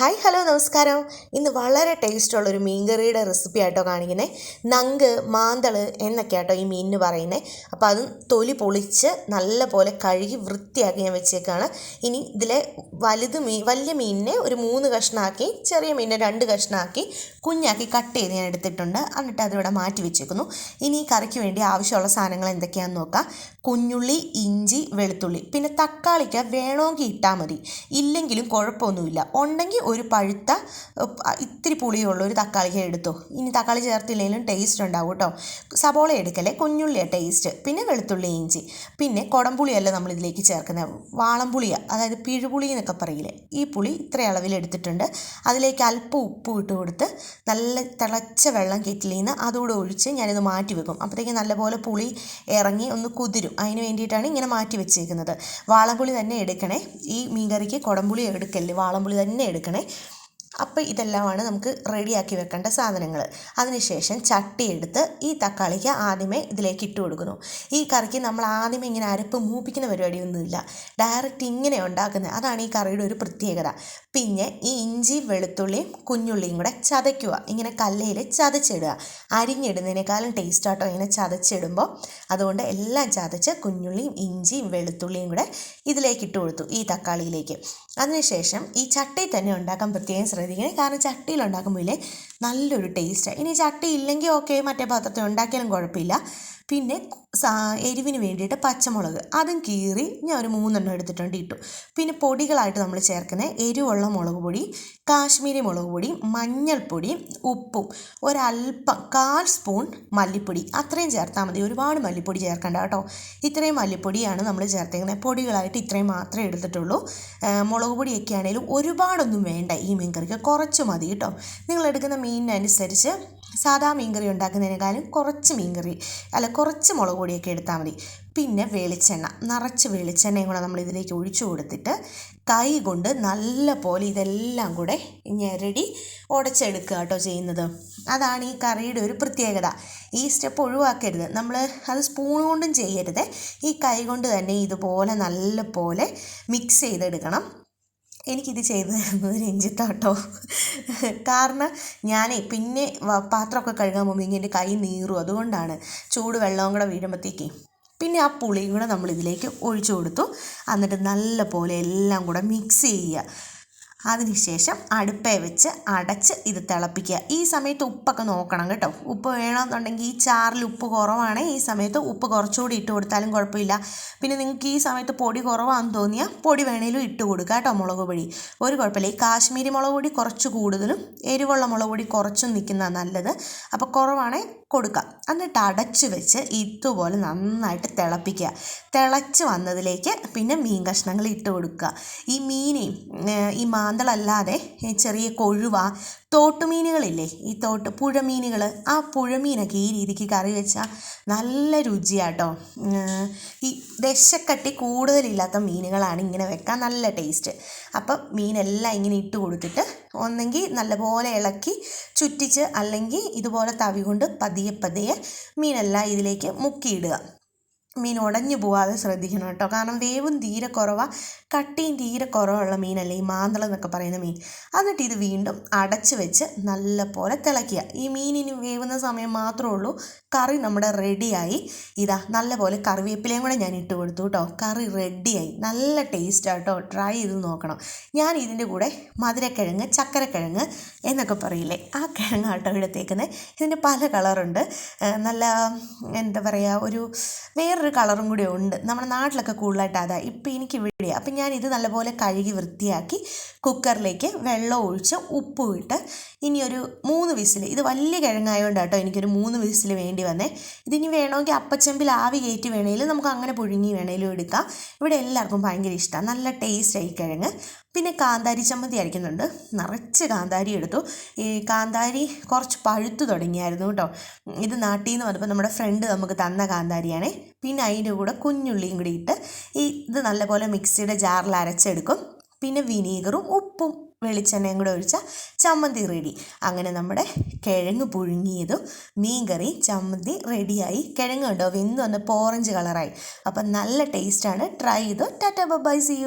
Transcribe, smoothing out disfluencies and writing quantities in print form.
Hi hello നമസ്കാരം. ഇന്ന് വളരെ ടേസ്റ്റുള്ളൊരു മീൻകറിയുടെ റെസിപ്പി ആയിട്ടോ കാണിക്കുന്നത്. നങ്ക്, മാന്തൾ എന്നൊക്കെ ആട്ടോ ഈ മീനിന് പറയുന്നത്. അപ്പോൾ അതും തൊലി പൊളിച്ച് നല്ല പോലെ കഴുകി വൃത്തിയാക്കി ഞാൻ വെച്ചേക്കാണ്. ഇനി ഇതിലെ വലിയ മീനിനെ ഒരു 3 കഷ്ണമാക്കി, ചെറിയ മീനിനെ 2 കഷ്ണമാക്കി കുഞ്ഞാക്കി കട്ട് ചെയ്ത് ഞാൻ എടുത്തിട്ടുണ്ട്. എന്നിട്ട് അതിവിടെ മാറ്റി വെച്ചേക്കുന്നു. ഇനി ഈ കറിക്ക് വേണ്ടി ആവശ്യമുള്ള സാധനങ്ങൾ എന്തൊക്കെയാണെന്ന് നോക്കാം. കുഞ്ഞുള്ളി, ഇഞ്ചി, വെളുത്തുള്ളി, പിന്നെ തക്കാളിക്ക് വേണമെങ്കിൽ ഇട്ടാൽ മതി, ഇല്ലെങ്കിലും കുഴപ്പമൊന്നുമില്ല. ഉണ്ടെങ്കിൽ ഒരു പഴുത്ത ഇത്തിരി പുളിയുള്ള ഒരു തക്കാളിക്ക് എടുത്തോ. ഇനി തക്കാളി ചേർത്തില്ലെങ്കിലും ടേസ്റ്റ് ഉണ്ടാവും കേട്ടോ. സബോള എടുക്കല്ലേ, കുഞ്ഞുള്ളിയാണ് ടേസ്റ്റ്. പിന്നെ വെളുത്തുള്ളി, ഇഞ്ചി, പിന്നെ കുടംപുളിയല്ല നമ്മളിതിലേക്ക് ചേർക്കുന്നത്, വാളംപുളിയാണ്, അതായത് പിഴുപുളി എന്നൊക്കെ പറയില്ലേ. ഈ പുളി ഇത്ര അളവിൽ എടുത്തിട്ടുണ്ട്. അതിലേക്ക് അല്പം ഉപ്പ് ഇട്ട് കൊടുത്ത് നല്ല തിളച്ച വെള്ളം കെറ്റിലിൽ നിന്ന് അതുകൂടെ ഒഴിച്ച് ഞാനിത് മാറ്റി വെക്കും. അപ്പോഴത്തേക്ക് നല്ലപോലെ പുളി ഇറങ്ങി ഒന്ന് കുതിരും. അതിന് വേണ്ടിയിട്ടാണ് ഇങ്ങനെ മാറ്റി വെച്ചേക്കുന്നത്. വാളംപുളി തന്നെ എടുക്കണേ. ഈ മീൻകറിക്ക് കുടംപുളി എടുക്കല്ലേ, വാളംപുളി തന്നെ എടുക്കണേ. അപ്പോൾ ഇതെല്ലാമാണ് നമുക്ക് റെഡിയാക്കി വെക്കേണ്ട സാധനങ്ങൾ. അതിനുശേഷം ചട്ടി എടുത്ത് ഈ തക്കാളിക്ക് ആദ്യമേ ഇതിലേക്ക് ഇട്ട് കൊടുക്കുന്നു. ഈ കറിക്ക് നമ്മൾ ആദ്യമേ ഇങ്ങനെ അരപ്പ് മൂപ്പിക്കുന്ന പരിപാടിയൊന്നുമില്ല, ഡയറക്റ്റ് ഇങ്ങനെ ഉണ്ടാക്കുന്നത്. അതാണ് ഈ കറിയുടെ ഒരു പ്രത്യേകത. പിന്നെ ഈ ഇഞ്ചി, വെളുത്തുള്ളിയും കുഞ്ഞുള്ളിയും കൂടെ ചതയ്ക്കുക. ഇങ്ങനെ കല്ലയിൽ ചതച്ചിടുക. അരിഞ്ഞിടുന്നതിനേക്കാളും ടേസ്റ്റ് ആട്ടോ ഇങ്ങനെ ചതച്ചിടുമ്പോൾ. അതുകൊണ്ട് എല്ലാം ചതച്ച് കുഞ്ഞുള്ളിയും ഇഞ്ചിയും വെളുത്തുള്ളിയും കൂടെ ഇതിലേക്ക് ഇട്ട് കൊടുത്തു, ഈ തക്കാളിയിലേക്ക്. അതിനുശേഷം ഈ ചട്ടിയിൽ തന്നെ ഉണ്ടാക്കാൻ പ്രത്യേകം ശ്രദ്ധിക്കണേ, കാരണം ചട്ടിയിൽ ഉണ്ടാക്കുമ്പോൾ നല്ലൊരു ടേസ്റ്റാണ്. ഇനി ചട്ടി ഇല്ലെങ്കിൽ ഓക്കെ, മറ്റേ പാത്രത്തിൽ ഉണ്ടാക്കിയാലും കുഴപ്പമില്ല. പിന്നെ എരിവിന് വേണ്ടിയിട്ട് പച്ചമുളക് അതും കീറി ഞാൻ ഒരു 3 എടുത്തിട്ടുണ്ട്, ഇട്ടു. പിന്നെ പൊടികളായിട്ട് നമ്മൾ ചേർക്കുന്നത് എരിവുള്ള മുളക് പൊടി, കാശ്മീരി മുളക് പൊടി, മഞ്ഞൾപ്പൊടി, ഉപ്പും ഒരല്പം 1/4 സ്പൂൺ മല്ലിപ്പൊടി, അത്രയും ചേർത്താൽ മതി. ഒരുപാട് മല്ലിപ്പൊടി ചേർക്കണ്ട കേട്ടോ. ഇത്രയും മല്ലിപ്പൊടിയാണ് നമ്മൾ ചേർത്തേക്കുന്നത്. പൊടികളായിട്ട് ഇത്രയും മാത്രമേ എടുത്തിട്ടുള്ളൂ. മുളക് പൊടിയൊക്കെ ആണെങ്കിലും ഒരുപാടൊന്നും വേണ്ട, ഈ മീൻകറിക്ക് കുറച്ച് മതി കേട്ടോ. നിങ്ങൾ എടുക്കുന്ന മീനിനനുസരിച്ച് സാധാ മീൻകറി ഉണ്ടാക്കുന്നതിനേക്കാളും കുറച്ച് മുളക് പൊടിയൊക്കെ എടുത്താൽ മതി. പിന്നെ വെളിച്ചെണ്ണ, നിറച്ച് വെളിച്ചെണ്ണയും കൂടെ നമ്മൾ ഇതിലേക്ക് ഒഴിച്ചു കൊടുത്തിട്ട് കൈ കൊണ്ട് നല്ല പോലെ ഇതെല്ലാം കൂടെ ഞെരടി ഉടച്ചെടുക്കുക കേട്ടോ ചെയ്യുന്നത്. അതാണ് ഈ കറിയുടെ ഒരു പ്രത്യേകത. ഈ സ്റ്റെപ്പ് ഒഴിവാക്കരുത്. നമ്മൾ അത് സ്പൂൺ കൊണ്ടും ചെയ്യരുത്, ഈ കൈ കൊണ്ട് തന്നെ ഇതുപോലെ നല്ല പോലെ മിക്സ് ചെയ്തെടുക്കണം. എനിക്കിത് ചെയ്തു തരുന്നത് രഞ്ജിത്താട്ടോ. കാരണം ഞാൻ പിന്നെ പാത്രമൊക്കെ കഴുകാൻ പോകുമ്പോൾ ഇങ്ങനെ കൈ നീറും, അതുകൊണ്ടാണ്. ചൂട് വെള്ളവും കൂടെ വീഴുമ്പോഴത്തേക്ക് പിന്നെ ആ പുളിയും കൂടെ നമ്മൾ ഇതിലേക്ക് ഒഴിച്ചു കൊടുത്തു. എന്നിട്ട് നല്ല പോലെ എല്ലാം കൂടെ മിക്സ് ചെയ്യുക. അതിനുശേഷം അടുപ്പേ വെച്ച് അടച്ച് ഇത് തിളപ്പിക്കുക. ഈ സമയത്ത് ഉപ്പൊക്കെ നോക്കണം കേട്ടോ. ഉപ്പ് വേണമെന്നുണ്ടെങ്കിൽ ഈ ചാറിൽ ഉപ്പ് കുറവാണെങ്കിൽ ഈ സമയത്ത് ഉപ്പ് കുറച്ചുകൂടി ഇട്ട് കൊടുത്താലും കുഴപ്പമില്ല. പിന്നെ നിങ്ങൾക്ക് ഈ സമയത്ത് പൊടി കുറവാണെന്ന് തോന്നിയാൽ പൊടി വേണേലും ഇട്ട് കൊടുക്കുക കേട്ടോ. മുളക് പൊടി ഒരു കുഴപ്പമില്ല. ഈ കാശ്മീരി മുളക് പൊടി കുറച്ച് കൂടുതലും എരിവുള്ള മുളക് പൊടി കുറച്ചും നിൽക്കുന്നതാണ് നല്ലത്. അപ്പോൾ കുറവാണെങ്കിൽ കൊടുക്കുക. എന്നിട്ട് അടച്ച് വെച്ച് ഇതുപോലെ നന്നായിട്ട് തിളപ്പിക്കുക. തിളച്ച് വന്നതിലേക്ക് പിന്നെ മീൻ കഷ്ണങ്ങൾ ഇട്ട് കൊടുക്കുക. ഈ ഈ മാന്തളല്ലാതെ ചെറിയ കൊഴുവ, തോട്ടുമീനുകളില്ലേ, ഈ പുഴമീനുകൾ, ആ പുഴമീനൊക്കെ ഈ രീതിക്ക് കറി വെച്ചാൽ നല്ല രുചിയാട്ടോ. ഈ ദശക്കട്ടി കൂടുതലില്ലാത്ത മീനുകളാണ് ഇങ്ങനെ വെക്കാൻ നല്ല ടേസ്റ്റ്. അപ്പം മീനെല്ലാം ഇങ്ങനെ ഇട്ട് കൊടുത്തിട്ട് ഒന്നെങ്കിൽ നല്ലപോലെ ഇളക്കി ചുറ്റിച്ച്, അല്ലെങ്കിൽ ഇതുപോലെ തവി കൊണ്ട് പതിയെ മീനെല്ലാം ഇതിലേക്ക് മുക്കിയിടുക. മീൻ ഉടഞ്ഞു പോവാതെ ശ്രദ്ധിക്കണം കേട്ടോ, കാരണം വേവും തീരെ കുറവാണ്, കട്ടിയും തീരെ കുറവുള്ള മീനല്ലേ ഈ മാന്തളം എന്നൊക്കെ പറയുന്ന മീൻ. എന്നിട്ട് ഇത് വീണ്ടും അടച്ച് വെച്ച് നല്ല പോലെ തിളയ്ക്കുക. ഈ മീനിന് വേവുന്ന സമയം മാത്രമേ ഉള്ളൂ. കറി നമ്മുടെ റെഡിയായി. ഇതാ നല്ല പോലെ കറിവേപ്പിലയും കൂടെ ഞാൻ ഇട്ട് കൊടുത്തു കേട്ടോ. കറി റെഡിയായി, നല്ല ടേസ്റ്റാണ് കേട്ടോ. ട്രൈ ചെയ്ത് നോക്കണം. ഞാൻ ഇതിൻ്റെ കൂടെ മധുരക്കിഴങ്ങ്, ചക്കരക്കിഴങ്ങ് എന്നൊക്കെ പറയില്ലേ, ആ കിഴങ്ങ് ആട്ടോ എടുത്തേക്കുന്നത്. ഇതിൻ്റെ പല കളറുണ്ട്. നല്ല എന്താ പറയുക, ഒരു വേറൊരു കളറും കൂടി ഉണ്ട്. നമ്മുടെ നാട്ടിലൊക്കെ കൂടുതലായിട്ട് അതാ. ഇപ്പം എനിക്ക് ഇവിടെ അപ്പം ഞാനിത് നല്ലപോലെ കഴുകി വൃത്തിയാക്കി കുക്കറിലേക്ക് വെള്ളം ഒഴിച്ച് ഉപ്പും ഇട്ട് ഇനി ഒരു 3 വിസിൽ, ഇത് വലിയ കിഴങ്ങായതുകൊണ്ട് കേട്ടോ എനിക്കൊരു 3 വിസിൽ വേണ്ടി വന്നേ. ഇതിനി വേണമെങ്കിൽ അപ്പച്ചെമ്പിൽ ആവി കയറ്റി വേണേലും നമുക്ക് അങ്ങനെ പുഴുങ്ങി വേണേലും എടുക്കാം. ഇവിടെ എല്ലാവർക്കും ഭയങ്കര ഇഷ്ടമാണ്, നല്ല ടേസ്റ്റായി കിഴങ്ങ്. പിന്നെ കാന്താരി ചമ്മന്തി അരയ്ക്കുന്നുണ്ട്. നിറച്ച് കാന്താരി എടുത്തു. ഈ കാന്താരി കുറച്ച് പഴുത്തു തുടങ്ങിയായിരുന്നു കേട്ടോ. ഇത് നാട്ടിൽ നിന്ന് വന്നപ്പോൾ നമ്മുടെ ഫ്രണ്ട് നമുക്ക് തന്ന കാന്താരിയാണേ. പിന്നെ അതിൻ്റെ കൂടെ കുഞ്ഞുള്ളിയും കൂടി ഇട്ട് ഇത് നല്ലപോലെ മിക്സിയുടെ ജാറിൽ അരച്ചെടുക്കും. പിന്നെ വിനീഗറും ഉപ്പും വെളിച്ചെണ്ണയും കൂടെ ഒഴിച്ചാൽ ചമ്മന്തി റെഡി. അങ്ങനെ നമ്മുടെ കിഴങ്ങ് പുഴുങ്ങിയതും മീൻകറി ചമ്മന്തി റെഡിയായി. കിഴങ്ങ് കണ്ടോ വെന്ത് വന്നപ്പോൾ ഓറഞ്ച് കളറായി. അപ്പം നല്ല ടേസ്റ്റാണ്. ട്രൈ ചെയ്തു. Tata bye, see U.